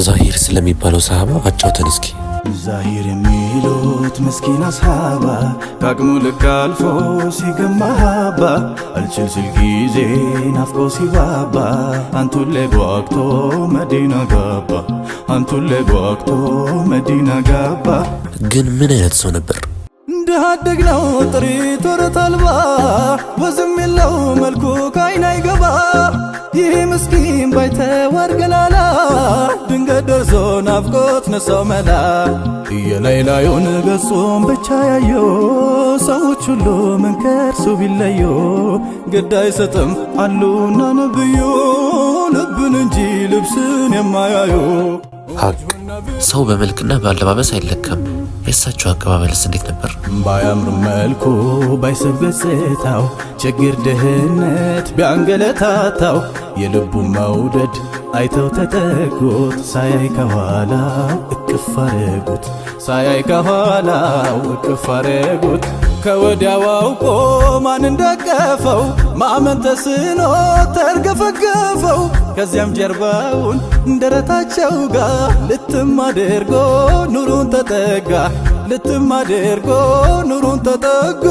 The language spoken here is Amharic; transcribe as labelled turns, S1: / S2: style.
S1: ዛሂር ስለሚባለው ሰሃባ አጫውተን እስኪ።
S2: ዛሂር የሚሉት ምስኪን አስሃባ ከአቅሙ ልክ አልፎ ሲገማሃባ አልችል ሲል ጊዜ ናፍቆ ሲባባ አንቱን ላይ ጓግቶ መዲና ገባ አንቱን ላይ ጓግቶ መዲና ገባ።
S1: ግን ምን አይነት ሰው ነበር?
S2: እንደሃደግ ነው ጥሪት ወረት አልባ ወዝም የለው መልኩ ካይን አይገባ ይህ ምስኪን ባይተዋር ገላላ ድንገት ደርሶ ናፍቆት ነሳው መላ የላይላዩን ገጹን ብቻ ያየው ሰዎች ሁሉ መንከርሱ ቢለዩ ግድ አይሰጥም አሉና ነብዩ ልብን እንጂ ልብስን የማያዩ።
S1: ሀቅ ሰው በመልክና በአለባበስ አይለካም። የእሳቸው አቀባበልስ እንዴት ነበር?
S2: ባያምር መልኩ ባይስብ ገጽታው ችግር ድህነት ቢያንገለታታው የልቡ መውደድ አይተው ተጠጉት ሳያይ ከኋላው እቅፍ አረጉት ሳያይ ከኋላው እቅፍ አረጉት። ከወዲያው አውቆ ማን እንዳቀፈው ማመን ተስኖ ተርገፈገፈው ከዚያም ጀርባውን እንደረታቸው ጋር ልትም አድርጎ ኑሩን ተጠጋ ልትም አድርጎ ኑሩን ተጠጋ።